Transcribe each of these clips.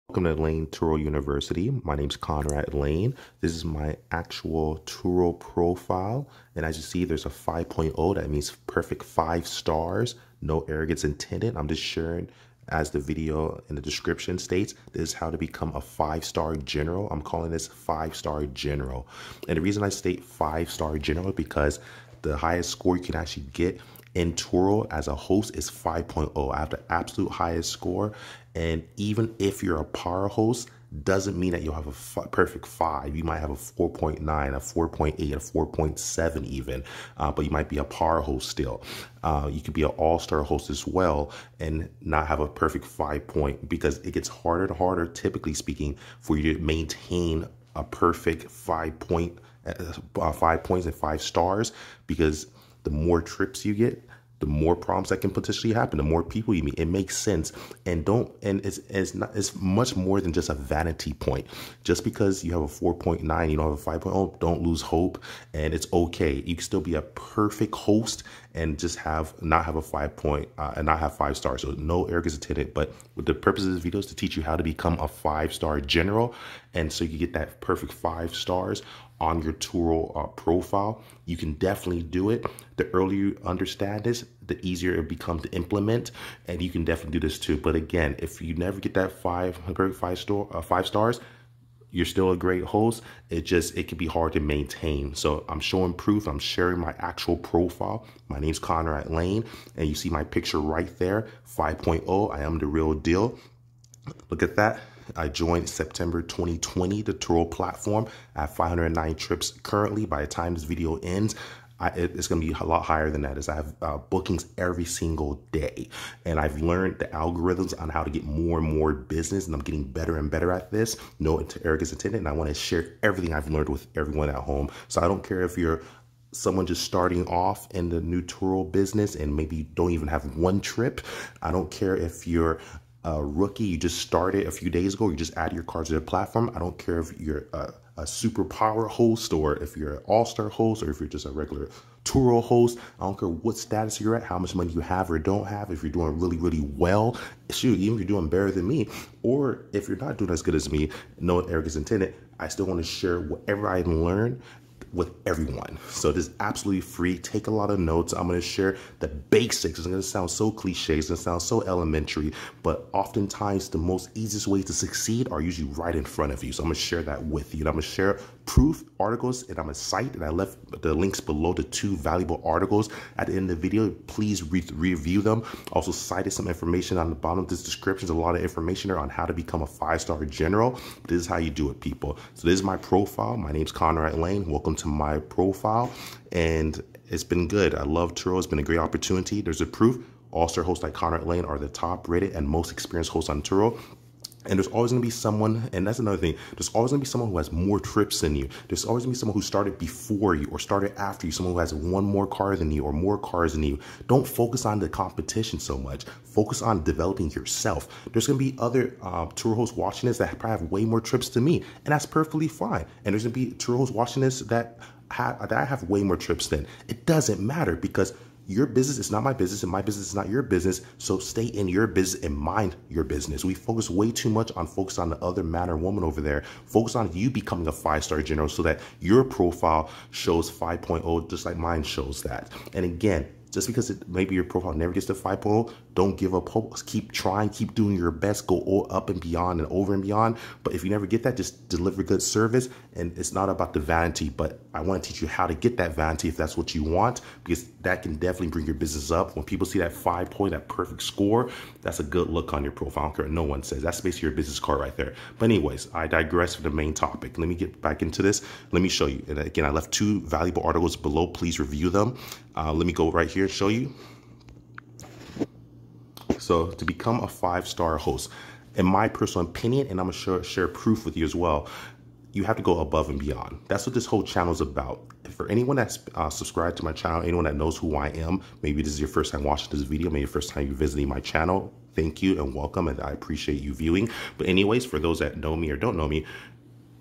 Welcome to Layn Turo University. My name's Conrad Layn. This is my actual Turo profile. And as you see, there's a 5.0. That means perfect 5 stars. No arrogance intended. I'm just sharing, as the video in the description states, this is how to become a 5-star general. I'm calling this 5-star general. And the reason I state 5-star general is because the highest score you can actually get in Turo as a host is 5.0. I have the absolute highest score. And even if you're a power host, doesn't mean that you'll have a perfect 5. You might have a 4.9, a 4.8, a 4.7 even, but you might be a power host still. You could be an all-star host as well and not have a perfect 5 point, because it gets harder and harder, typically speaking, for you to maintain a perfect 5 points and 5 stars, because the more trips you get, the more problems that can potentially happen, the more people you meet. It makes sense. And it's much more than just a vanity point. Just because you have a 4.9, you don't have a 5.0, don't lose hope. And it's okay. You can still be a perfect host and just not have a 5 point and not have 5 stars. So no arrogance intended, but with the purpose of this video is to teach you how to become a 5-star general. And so you get that perfect 5 stars on your Turo profile. You can definitely do it. The earlier you understand this, the easier it becomes to implement, and you can definitely do this too. But again, if you never get that 5 stars, you're still a great host. It can be hard to maintain. So I'm showing proof. I'm sharing my actual profile. My name's Conrad Layn, and you see my picture right there, 5.0. I am the real deal. Look at that. I joined September 2020, the Turo platform. I have 509 trips currently. By the time this video ends, it's going to be a lot higher than that, as I have bookings every single day. And I've learned the algorithms on how to get more and more business, and I'm getting better and better at this. No arrogance intended, and I want to share everything I've learned with everyone at home. So I don't care if you're someone just starting off in the new Turo business and maybe you don't even have 1 trip. I don't care if you're a rookie, you just started a few days ago, you just added your cards to the platform. I don't care if you're a superpower host, or if you're an all-star host, or if you're just a regular Turo host. I don't care what status you're at, how much money you have or don't have, if you're doing really, really well, shoot, even if you're doing better than me, or if you're not doing as good as me, no arrogance intended, I still want to share whatever I learned with everyone. So this is absolutely free. Take a lot of notes. I'm going to share the basics. It's going to sound so cliche. It's going to sound so elementary, but oftentimes the most easiest ways to succeed are usually right in front of you. So I'm going to share that with you. And I'm going to share proof articles, and I'm going to cite, and I left the links below, the 2 valuable articles at the end of the video. Please review them. Also cited some information on the bottom of this description. There's a lot of information there on how to become a 5-star general. This is how you do it, people. So this is my profile. My name's Conrad Layn. Welcome to my profile, and it's been good. I love Turo. It's been a great opportunity. There's a proof. All-star hosts like Conrad Layn are the top rated and most experienced hosts on Turo. And there's always going to be someone, and that's another thing, there's always going to be someone who has more trips than you. There's always going to be someone who started before you or started after you, someone who has 1 more car than you or more cars than you. Don't focus on the competition so much. Focus on developing yourself. There's going to be other Turo hosts watching this that probably have way more trips than me, and that's perfectly fine. And there's going to be Turo hosts watching this that I have way more trips than. It doesn't matter, because your business is not my business, and my business is not your business. So stay in your business and mind your business. We focus way too much on the other man or woman over there. Focus on you becoming a 5-star general so that your profile shows 5.0 just like mine shows that. And again, just because maybe your profile never gets to 5.0, don't give up hope. Keep trying, keep doing your best, go all up and beyond and over and beyond. But if you never get that, just deliver good service. And it's not about the vanity, but I want to teach you how to get that vanity if that's what you want, because that can definitely bring your business up. When people see that 5 point, that perfect score, that's a good look on your profile. I don't care what no one says. That's basically your business card right there. But anyways, I digress from the main topic. Let me get back into this. Let me show you. And again, I left 2 valuable articles below. Please review them. Let me go right here and show you. So to become a 5-star host, in my personal opinion, and I'm going to share proof with you as well, you have to go above and beyond. That's what this whole channel is about. For anyone that's subscribed to my channel, anyone that knows who I am, maybe this is your first time watching this video, maybe your first time you're visiting my channel, thank you and welcome, and I appreciate you viewing. But anyways, for those that know me or don't know me,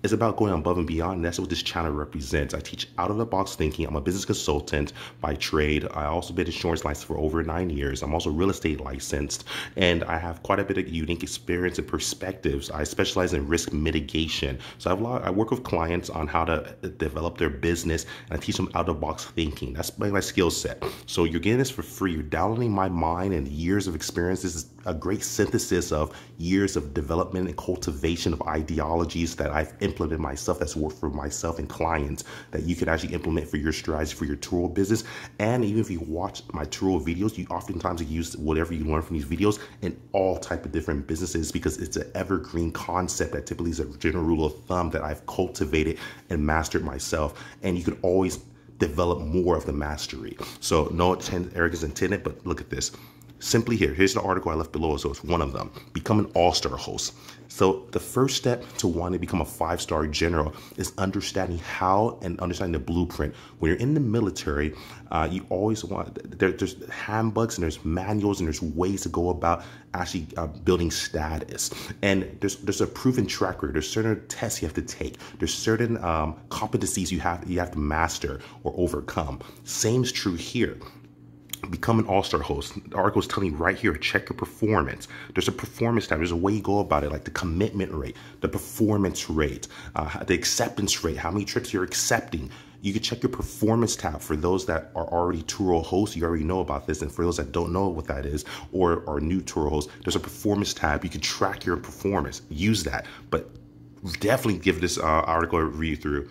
It's about going above and beyond, and that's what this channel represents. I teach out-of-the-box thinking. I'm a business consultant by trade. I also been insurance licensed for over 9 years. I'm also real estate licensed, and I have quite a bit of unique experience and perspectives. I specialize in risk mitigation. So I work with clients on how to develop their business, and I teach them out-of-the-box thinking. That's my skill set. So you're getting this for free. You're downloading my mind and years of experience. This is a great synthesis of years of development and cultivation of ideologies that I've implemented myself, that's worked for myself and clients, that you can actually implement for your strategy, for your Turo business. And even if you watch my Turo videos, you oftentimes use whatever you learn from these videos in all type of different businesses, because it's an evergreen concept that typically is a general rule of thumb that I've cultivated and mastered myself. And you can always develop more of the mastery. So no arrogance intended, but look at this. Simply here's the article I left below, so it's one of them. Become an all-star host. So the first step to wanting to become a 5-star general is understanding how and understanding the blueprint. When you're in the military, you always want, there's handbooks and there's manuals and there's ways to go about actually building status. And there's a proven track record. There's certain tests you have to take. There's certain competencies you have to master or overcome. Same is true here. Become an all-star host. The article is telling you right here, check your performance. There's a performance tab. There's a way you go about it, like the commitment rate, the performance rate, the acceptance rate, how many trips you're accepting. You can check your performance tab. For those that are already Turo hosts, you already know about this. And for those that don't know what that is or are new Turo hosts, there's a performance tab. You can track your performance. Use that. But definitely give this article a read through.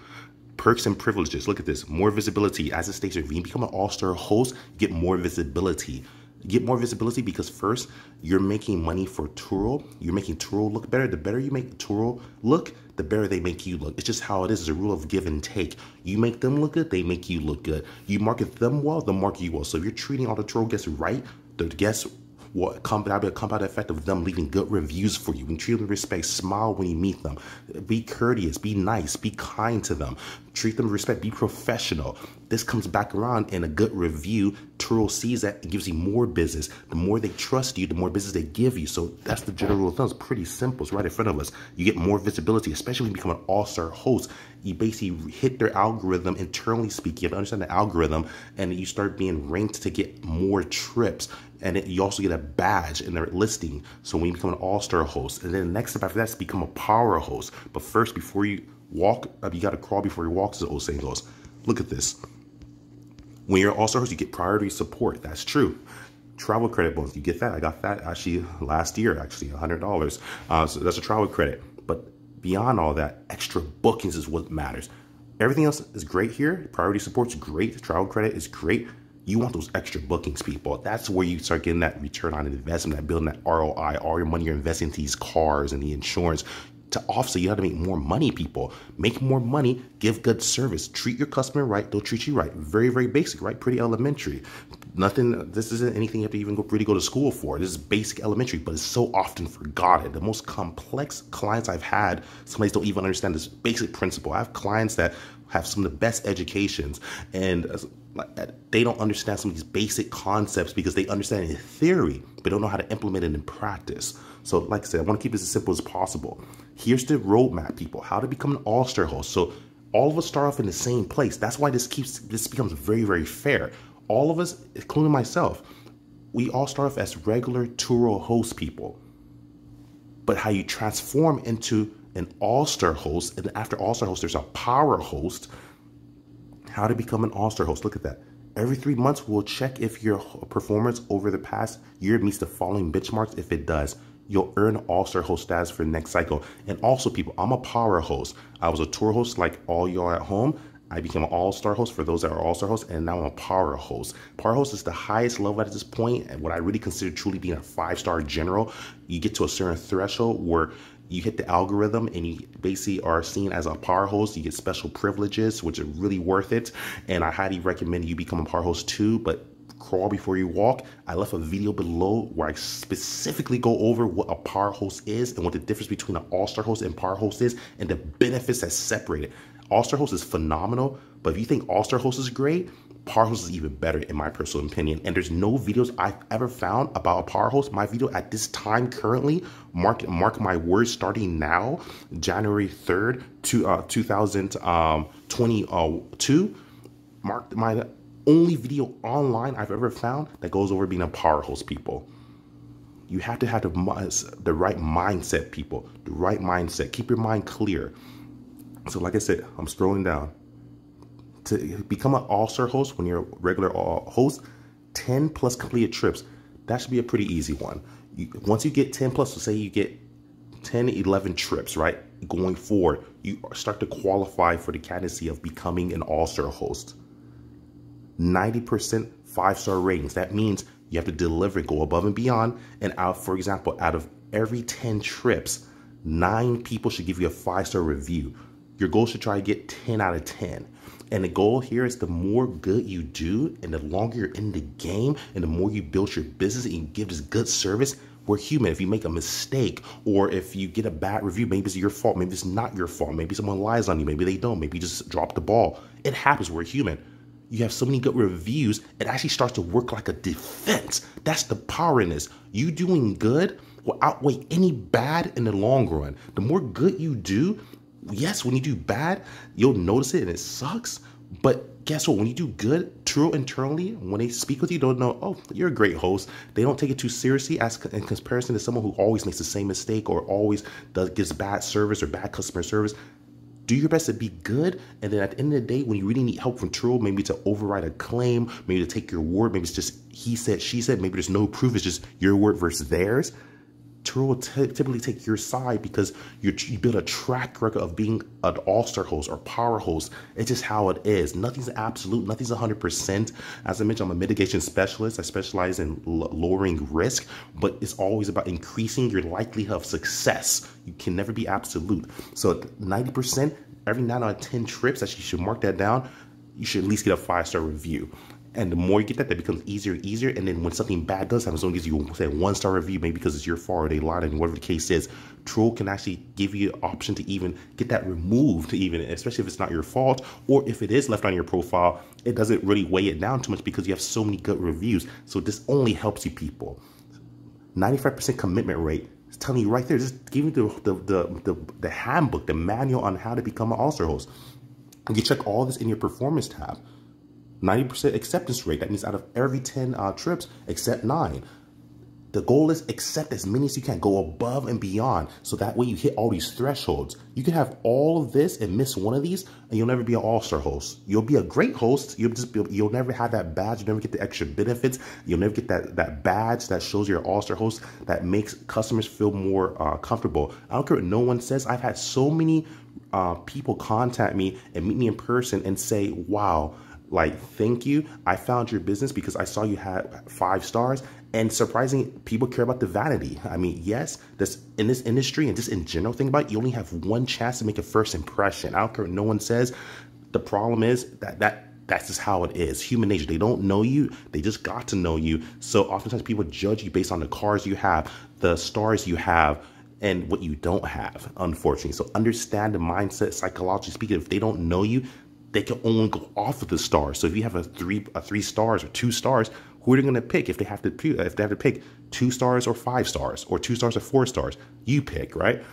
Perks and privileges. Look at this. More visibility. As it states, if you become an all-star host, get more visibility. Get more visibility because first, you're making money for Turo. You're making Turo look better. The better you make Turo look, the better they make you look. It's just how it is. It's a rule of give and take. You make them look good, they make you look good. You market them well, they'll market you well. So if you're treating all the Turo guests right, the guests what compound effect of them leaving good reviews for you. And treat them with respect. Smile when you meet them. Be courteous. Be nice. Be kind to them. Treat them with respect. Be professional. This comes back around in a good review. Turo sees that and gives you more business. The more they trust you, the more business they give you. So that's the general rule of thumb. It's pretty simple. It's right in front of us. You get more visibility, especially when you become an all-star host. You basically hit their algorithm, internally speaking. You have to understand the algorithm, and you start being ranked to get more trips. And you also get a badge in their listing. So when you become an all-star host, and then the next step after that is become a power host. But first, before you walk, you got to crawl before you walk, as the old saying goes. Look at this. When you're an all-star host, you get priority support. That's true. Travel credit bonus, you get that. I got that actually last year, actually $100. So that's a travel credit. But beyond all that, extra bookings is what matters. Everything else is great here. Priority support's great. Travel credit is great. You want those extra bookings, people. That's where you start getting that return on investment, that building that ROI, all your money you're investing into these cars and the insurance. To offset, you have to make more money, people. Make more money, give good service. Treat your customer right, they'll treat you right. Very, very basic, right? Pretty elementary. Nothing, this isn't anything you have to even really go to school for. This is basic elementary, but it's so often forgotten. The most complex clients I've had, some places don't even understand this basic principle. I have clients that have some of the best educations, and they don't understand some of these basic concepts because they understand it in theory, but don't know how to implement it in practice. So like I said, I want to keep this as simple as possible. Here's the roadmap, people, how to become an all-star host. So all of us start off in the same place. That's why this becomes very, very fair. All of us, including myself, we all start off as regular Turo host people. But how you transform into an all-star host, and after all-star host, there's a power host. How to become an all-star host. Look at that. Every 3 months, we'll check if your performance over the past year meets the following benchmarks. If it does, you'll earn all-star host status for the next cycle. And also, people, I'm a power host. I was a tour host like all y'all at home. I became an all-star host for those that are all-star hosts, and now I'm a power host. Power host is the highest level at this point, and what I really consider truly being a 5-star general. You get to a certain threshold where you hit the algorithm and you basically are seen as a power host. You get special privileges, which are really worth it. And I highly recommend you become a power host too, but crawl before you walk. I left a video below where I specifically go over what a power host is and what the difference between an all-star host and power host is and the benefits that separate it. All-star host is phenomenal, but if you think all-star host is great, Power host is even better in my personal opinion. And there's no videos I've ever found about a power host. My video at this time currently, mark my words, starting now, January 3rd, 2022, mark my only video online I've ever found that goes over being a power host, people. You have to have the right mindset, people. The right mindset. Keep your mind clear. So like I said, I'm scrolling down. To become an all-star host, when you're a regular host, 10 plus completed trips. That should be a pretty easy one. Once you get 10 plus, so say you get 10, 11 trips, right? Going forward, you start to qualify for the candidacy of becoming an all-star host. 90% 5-star ratings. That means you have to deliver, go above and beyond. And out, for example, out of every 10 trips, 9 people should give you a 5-star review. Your goal should try to get 10 out of 10. And the goal here is the more good you do and the longer you're in the game and the more you build your business and you give this good service, we're human. If you make a mistake or if you get a bad review, maybe it's your fault. Maybe it's not your fault. Maybe someone lies on you. Maybe they don't. Maybe you just drop the ball. It happens. We're human. You have so many good reviews, it actually starts to work like a defense. That's the power in this. You doing good will outweigh any bad in the long run. The more good you do, yes, when you do bad, you'll notice it and it sucks. But guess what? When you do good, Turo internally, when they speak with you, don't know, oh, you're a great host. They don't take it too seriously as in comparison to someone who always makes the same mistake or always gives bad service or bad customer service. Do your best to be good, and then at the end of the day, when you really need help from Turo, maybe to override a claim, maybe to take your word, maybe it's just he said, she said, maybe there's no proof, it's just your word versus theirs. Turo will typically take your side because you build a track record of being an all-star host or power host. It's just how it is. Nothing's absolute. Nothing's 100%. As I mentioned, I'm a mitigation specialist. I specialize in lowering risk, but it's always about increasing your likelihood of success. You can never be absolute. So 90%, every 9 out of 10 trips, actually you should mark that down, you should at least get a 5-star review. And the more you get that, that becomes easier and easier. And then when something bad does happen, someone gives you, say, a 1-star review, maybe because it's your fault or they lied, and whatever the case is, Turo can actually give you an option to even get that removed, even especially if it's not your fault, or if it is left on your profile, it doesn't really weigh it down too much because you have so many good reviews. So this only helps you, people. 95% commitment rate. It's telling you right there, just give you the handbook, the manual on how to become an all-star host. You check all this in your performance tab. 90% acceptance rate. That means out of every 10 trips, accept 9. The goal is accept as many as you can. Go above and beyond. So that way you hit all these thresholds. You can have all of this and miss one of these, and you'll never be an all-star host. You'll be a great host. You'll never have that badge. You'll never get the extra benefits. You'll never get that badge that shows you're an all-star host that makes customers feel more comfortable. I don't care what no one says. I've had so many people contact me and meet me in person and say, wow, like, thank you. I found your business because I saw you had 5 stars. And surprisingly, people care about the vanity. I mean, yes, this in this industry and just in general, think about it, you only have one chance to make a first impression. I don't care what no one says. The problem is that's just how it is. Human nature. They don't know you. They just got to know you. So oftentimes people judge you based on the cars you have, the stars you have, and what you don't have, unfortunately. So understand the mindset, psychologically speaking. If they don't know you, they can only go off of the stars. So if you have a 3 stars or 2 stars, who are they going to pick if they have to pick 2 stars or 5 stars or 2 stars or 4 stars? You pick, right?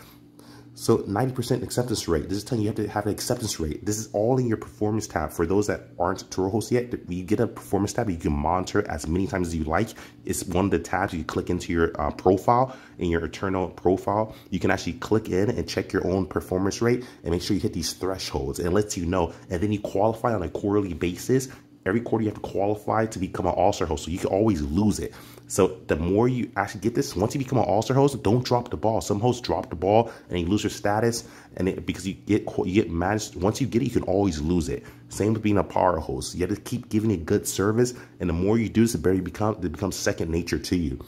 So 90% acceptance rate. This is telling you have to have an acceptance rate. This is all in your performance tab. For those that aren't Turo hosts yet, you get a performance tab. You can monitor as many times as you like. It's one of the tabs. You click into your profile, in your internal profile. You can actually click in and check your own performance rate and make sure you hit these thresholds. And it lets you know. And then you qualify on a quarterly basis. Every quarter you have to qualify to become an all-star host. So you can always lose it. So the more you actually get this, once you become an all-star host, don't drop the ball. Some hosts drop the ball and you lose your status, and because you get managed. Once you get it, you can always lose it. Same with being a power host. You have to keep giving it good service, and the more you do this, the better it becomes second nature to you.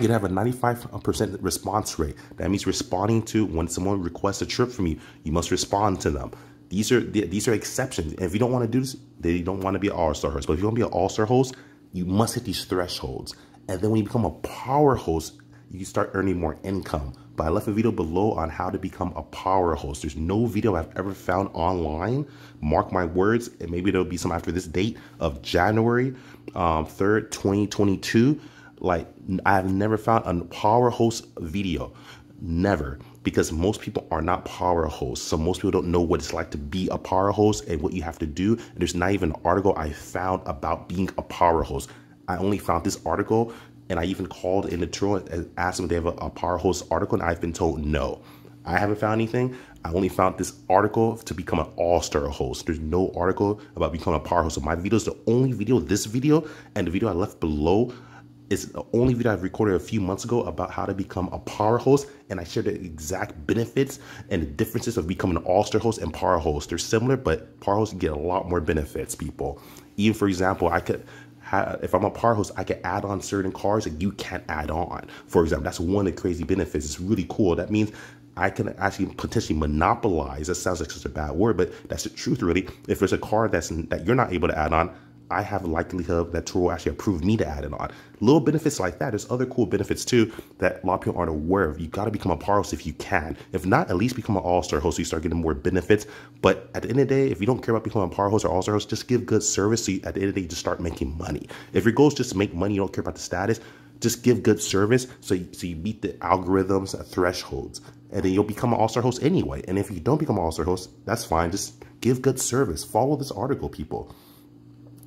You have a 95% response rate. That means responding to when someone requests a trip from you, you must respond to them. These are exceptions. And if you don't want to do this, they don't want to be an all-star host. But if you want to be an all-star host, you must hit these thresholds. And then when you become a power host, you start earning more income. but I left a video below on how to become a power host. There's no video I've ever found online, mark my words, and maybe there'll be some after this date of January 3rd, 2022. Like, I have never found a power host video. Never. Because most people are not power hosts. So most people don't know what it's like to be a power host and what you have to do. And there's not even an article I found about being a power host. I only found this article, and I even called in the Turo and asked them if they have a power host article, and I've been told no. I haven't found anything. I only found this article to become an all-star host. There's no article about becoming a power host. So my video is the only video, this video, and the video I left below is the only video I've recorded a few months ago about how to become a power host, and I share the exact benefits and the differences of becoming an all-star host and power host. They're similar, but power hosts get a lot more benefits, people. Even, for example, if I'm a power host, I can add on certain cars that you can't add on. For example, that's one of the crazy benefits. It's really cool. That means I can actually potentially monopolize. That sounds like such a bad word, but that's the truth, really. If there's a car that you're not able to add on, I have a likelihood that Turo will actually approve me to add it on. Little benefits like that. There's other cool benefits too that a lot of people aren't aware of. You got to become a power host if you can. If not, at least become an all-star host so you start getting more benefits. But at the end of the day, if you don't care about becoming a power host or all-star host, just give good service. So at the end of the day, you just start making money. If your goal is just to make money, you don't care about the status, just give good service so you meet the algorithms thresholds. And then you'll become an all-star host anyway. And if you don't become an all-star host, that's fine. Just give good service. Follow this article, people.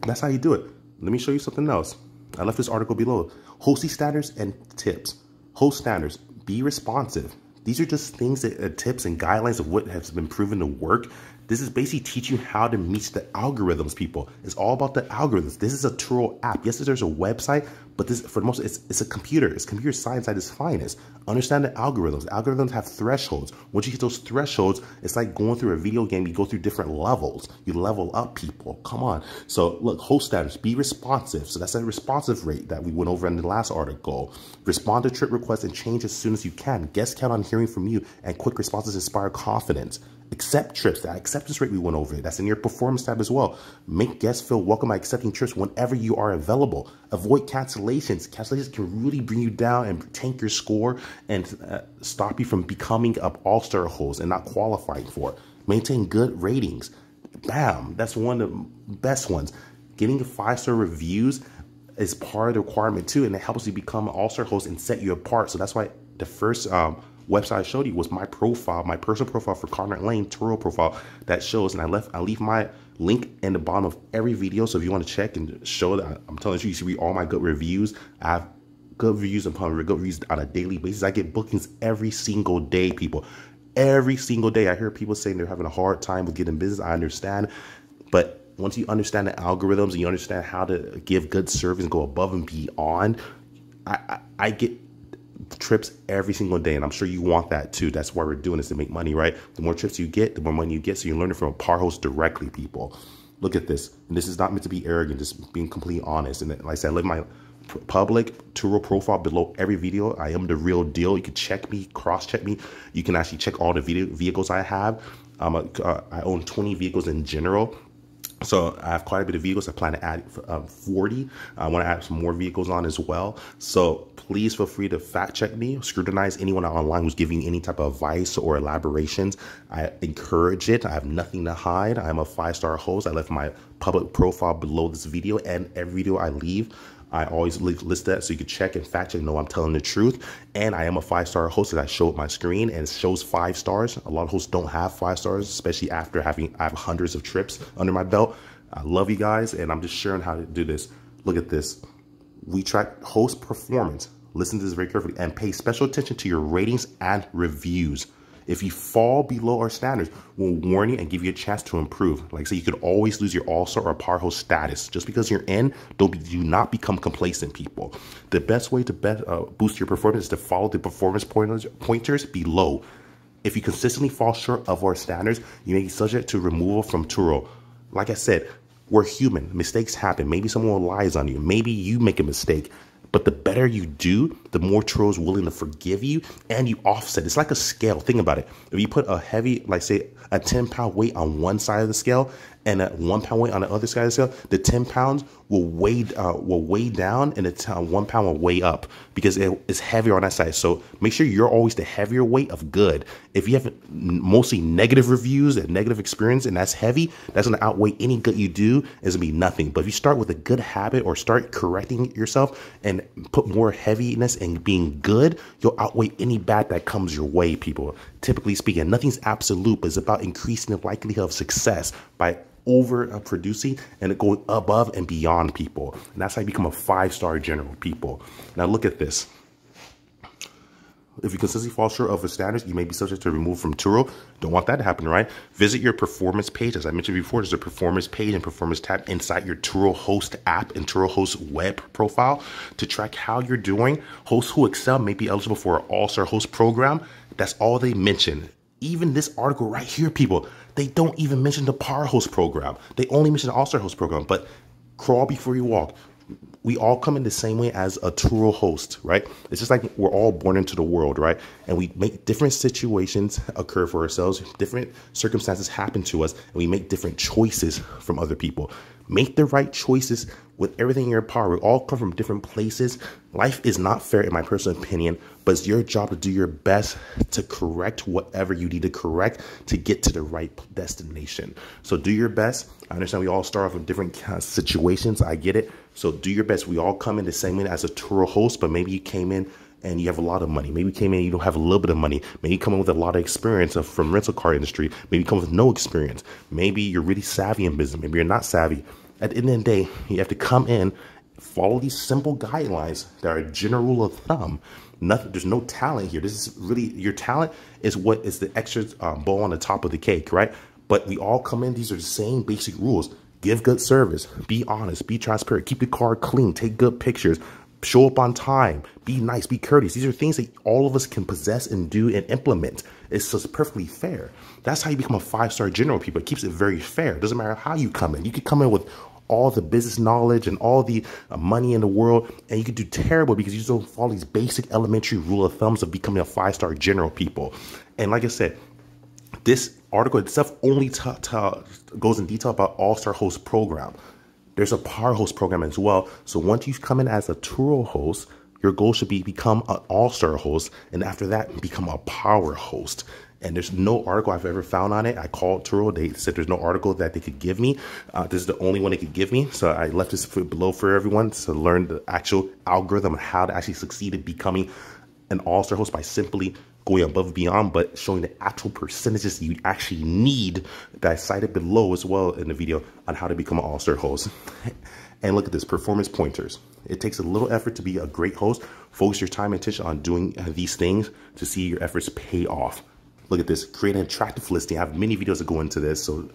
That's how you do it. Let me show you something else. I left this article below. Hosting standards and tips. Host standards. Be responsive. These are just things that tips and guidelines of what has been proven to work. This is basically teaching you how to meet the algorithms, people. It's all about the algorithms. This is a Turo app. Yes, there's a website, but this, for the most, it's a computer. It's computer science at its finest. Understand the algorithms. Algorithms have thresholds. Once you hit those thresholds, it's like going through a video game. You go through different levels. You level up, people. Come on. So look, host standards, be responsive. So that's a responsive rate that we went over in the last article. Respond to trip requests and change as soon as you can. Guests count on hearing from you, and quick responses inspire confidence. Accept trips. That acceptance rate we went over. That's in your performance tab as well. Make guests feel welcome by accepting trips whenever you are available. Avoid cancellations. Cancellations can really bring you down and tank your score and stop you from becoming an all-star host and not qualifying for it. Maintain good ratings. Bam. That's one of the best ones. Getting 5-star reviews is part of the requirement too, and it helps you become an all-star host and set you apart. So that's why the first website I showed you was my profile, my personal profile for Conrad Layn, Turo profile that shows, and I leave my link in the bottom of every video. So if you want to check and show that I'm telling you, you see all my good reviews. I have good reviews upon good reviews on a daily basis. I get bookings every single day, people. Every single day. I hear people saying they're having a hard time with getting business. I understand, but once you understand the algorithms and you understand how to give good service and go above and beyond, I get trips every single day, and I'm sure you want that too. That's why we're doing this, to make money, right? The more trips you get, the more money you get. So you're learning from a power host directly, people. Look at this. And this is not meant to be arrogant, just being completely honest. And like I said, I live my public Turo profile below every video. I am the real deal. You can check me, cross-check me. You can actually check all the vehicles I have. I own 20 vehicles in general. So I have quite a bit of vehicles. I plan to add 40. I want to add some more vehicles on as well. So please feel free to fact check me, scrutinize anyone online who's giving you any type of advice or elaborations. I encourage it. I have nothing to hide. I'm a 5-star host. I left my public profile below this video, and every video I leave, I always list that so you can check and fact check and know I'm telling the truth. And I am a 5-star host that I show up my screen and it shows 5 stars. A lot of hosts don't have 5 stars, especially after I have hundreds of trips under my belt. I love you guys, and I'm just sharing how to do this. Look at this. We track host performance. Listen to this very carefully and pay special attention to your ratings and reviews. If you fall below our standards, we'll warn you and give you a chance to improve. Like I said, you could always lose your all-star or power host status. Just because you're in, do not become complacent, people. The best way to boost your performance is to follow the performance pointers below. If you consistently fall short of our standards, you may be subject to removal from Turo. Like I said, we're human. Mistakes happen. Maybe someone lies on you. Maybe you make a mistake. But the better you do, the more Turo's willing to forgive you, and you offset. It's like a scale. Think about it. If you put a heavy, like say a 10-pound weight on one side of the scale and a 1-pound weight on the other side of the scale, the 10 pounds will weigh down, and the 1 pound will weigh up because it's heavier on that side. So make sure you're always the heavier weight of good. If you have mostly negative reviews and negative experience and that's heavy, that's going to outweigh any good you do. It's going to be nothing. But if you start with a good habit or start correcting yourself and put more heaviness and being good, you'll outweigh any bad that comes your way, people. Typically speaking, nothing's absolute, but it's about increasing the likelihood of success by over producing and going above and beyond, people. And that's how you become a 5-star general, people. Now look at this. If you consistently fall short of the standards, you may be subject to removal from Turo. Don't want that to happen, right? Visit your performance page. As I mentioned before, there's a performance page and performance tab inside your Turo host app and Turo host web profile to track how you're doing. Hosts who excel may be eligible for an all-star host program. That's all they mention. Even this article right here, people, they don't even mention the Power Host program. They only mention the All-Star Host program. But crawl before you walk. We all come in the same way as a Turo host, right? It's just like we're all born into the world, right? And we make different situations occur for ourselves. Different circumstances happen to us, and we make different choices from other people. Make the right choices with everything in your power. We all come from different places. Life is not fair, in my personal opinion, but it's your job to do your best to correct whatever you need to correct to get to the right destination. So do your best. I understand we all start off with different situations. I get it. So do your best. We all come in the same way as a Turo host, but maybe you came in and you have a lot of money. Maybe you came in and you don't have a little bit of money. Maybe you come in with a lot of experience from rental car industry. Maybe you come with no experience. Maybe you're really savvy in business. Maybe you're not savvy. At the end of the day, you have to come in, follow these simple guidelines that are a general rule of thumb. There's no talent here. This is really, your talent is what is the extra bow on the top of the cake, right? But we all come in, these are the same basic rules. Give good service, be honest, be transparent, keep the car clean, take good pictures, show up on time, be nice, be courteous. These are things that all of us can possess and do and implement. It's just perfectly fair. That's how you become a 5-star general, people. It keeps it very fair. It doesn't matter how you come in. You could come in with all the business knowledge and all the money in the world, and you could do terrible because you just don't follow these basic elementary rule of thumbs of becoming a 5-star general, people. And like I said, this article itself only goes in detail about All-Star Host program. There's a Power Host program as well. So once you come in as a Turo host, your goal should be become an All-Star host, and after that, become a Power Host. And there's no article I've ever found on it. I called Turo. They said there's no article that they could give me. This is the only one they could give me. So I left this below for everyone to learn the actual algorithm of how to actually succeed in becoming an all-star host by simply going above and beyond, but showing the actual percentages you actually need that I cited below as well in the video on how to become an all-star host. And look at this, performance pointers. It takes a little effort to be a great host. Focus your time and attention on doing these things to see your efforts pay off. Look at this, create an attractive listing. I have many videos that go into this. So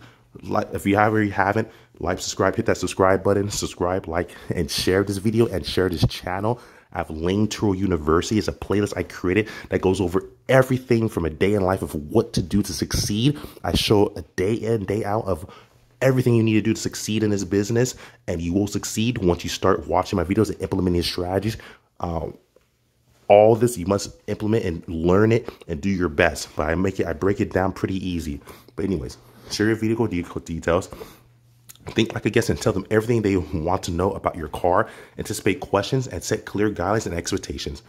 if you already haven't, like, subscribe, hit that subscribe button, subscribe, like, and share this video and share this channel. I have Layn Turo University. It's a playlist I created that goes over everything from a day in life of what to do to succeed. I show a day in, day out of everything you need to do to succeed in this business, and you will succeed once you start watching my videos and implementing strategies. All this you must implement and learn it and do your best. But I break it down pretty easy. But anyways, share your vehicle details. Think like a guest and tell them everything they want to know about your car. Anticipate questions and set clear guidelines and expectations.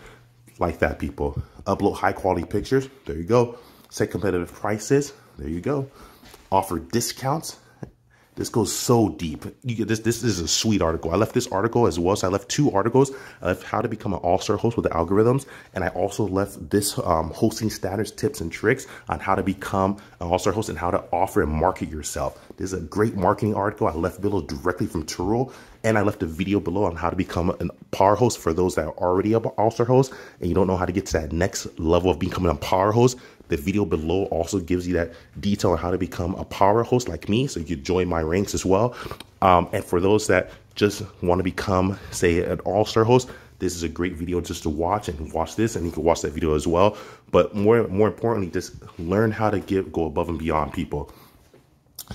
Like that, people. Upload high quality pictures. There you go. Set competitive prices. There you go. Offer discounts. This goes so deep. This is a sweet article. I left this article as well. So I left 2 articles. I left how to become an all-star host with the algorithms. And I also left this hosting standards, tips, and tricks on how to become an all-star host and how to offer and market yourself. This is a great marketing article. I left below directly from Turo. And I left a video below on how to become a power host for those that are already an all-star host and you don't know how to get to that next level of becoming a power host. The video below also gives you that detail on how to become a power host like me, so you can join my ranks as well. And for those that just want to become, say, an all-star host, this is a great video just to watch, and watch this, and you can watch that video as well. But more importantly, just learn how to go above and beyond, people.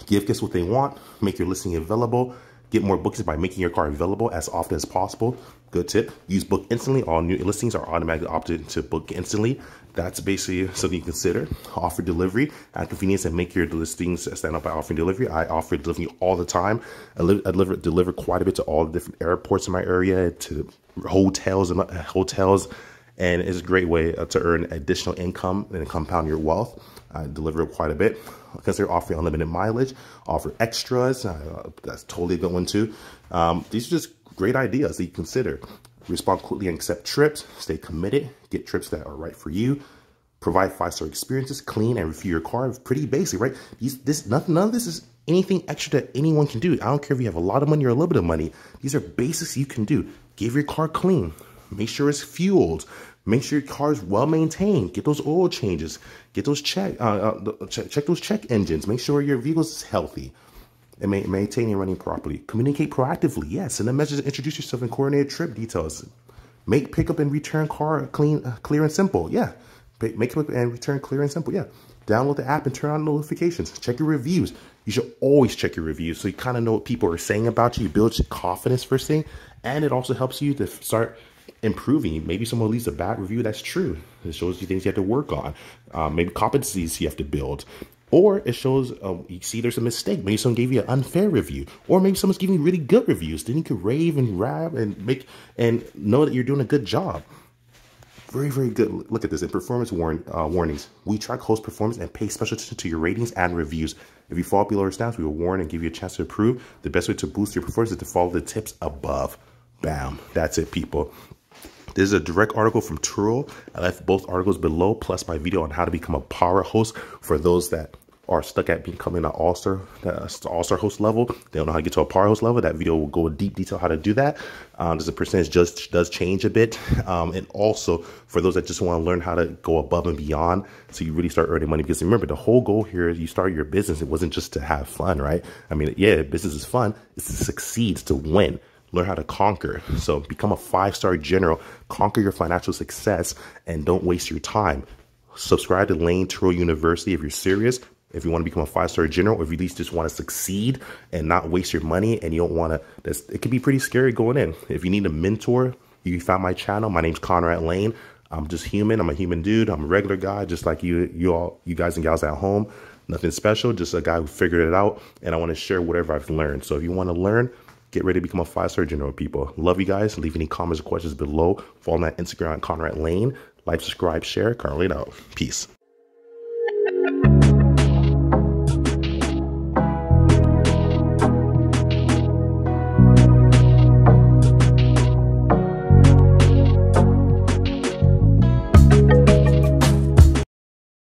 Give guests what they want, make your listing available, get more bookings by making your car available as often as possible, Good tip. Use book instantly. All new listings are automatically opted to book instantly. That's basically something you consider. Offer delivery at convenience and make your listings stand out by offering delivery. I offer delivery all the time. I deliver quite a bit to all the different airports in my area, to hotels and it's a great way to earn additional income and compound your wealth. I deliver quite a bit. Consider offering unlimited mileage, offer extras. That's totally a good one too. These are just great ideas that you consider. Respond quickly and accept trips. Stay committed. Get trips that are right for you. Provide 5-star experiences. Clean and refuel your car. It's pretty basic, right? None of this is anything extra that anyone can do. I don't care if you have a lot of money or a little bit of money. These are basics you can do. Give your car clean. Make sure it's fueled. Make sure your car is well maintained. Get those oil changes. Get those check those check engines. Make sure your vehicle is healthy and maintain and running properly. Communicate proactively. Yes, send a message. Introduce yourself and coordinate trip details. Make pickup and return car clear and simple. Yeah, make pickup and return clear and simple. Yeah. Download the app and turn on notifications. Check your reviews. You should always check your reviews so you kind of know what people are saying about you. You build your confidence first thing, and it also helps you to start improving. Maybe someone leaves a bad review. That's true. It shows you things you have to work on. Maybe competencies you have to build. Or it shows you see there's a mistake. Maybe someone gave you an unfair review. Or maybe someone's giving you really good reviews. Then you can rave and rab and know that you're doing a good job. Very, very good. Look at this. In performance warnings, we track host performance and pay special attention to your ratings and reviews. If you fall below our stats, we will warn and give you a chance to improve. The best way to boost your performance is to follow the tips above. Bam. That's it, people. This is a direct article from Turo. I left both articles below, plus my video on how to become a power host for those that are stuck at becoming an all-star host level. They don't know how to get to a power host level. That video will go in deep detail how to do that. There's a percentage just does change a bit. And also for those that just want to learn how to go above and beyond so you really start earning money. Because remember, the whole goal here is you start your business. It wasn't just to have fun, right? I mean, yeah, business is fun. It's to succeed, it's to win. Learn how to conquer. So become a 5-star general, conquer your financial success, and don't waste your time. Subscribe to Layn Turo University if you're serious. If you want to become a 5-star general, or if you at least just want to succeed and not waste your money and you don't want to, it can be pretty scary going in. If you need a mentor, you found my channel. My name's Conrad Layn. I'm just human. I'm a human dude. I'm a regular guy, just like you guys and gals at home. Nothing special, just a guy who figured it out. And I want to share whatever I've learned. So if you want to learn, get ready to become a 5-star general, people. Love you guys. Leave any comments or questions below. Follow me on Instagram at Conrad Layn. Like, subscribe, share. Conrad out. Peace.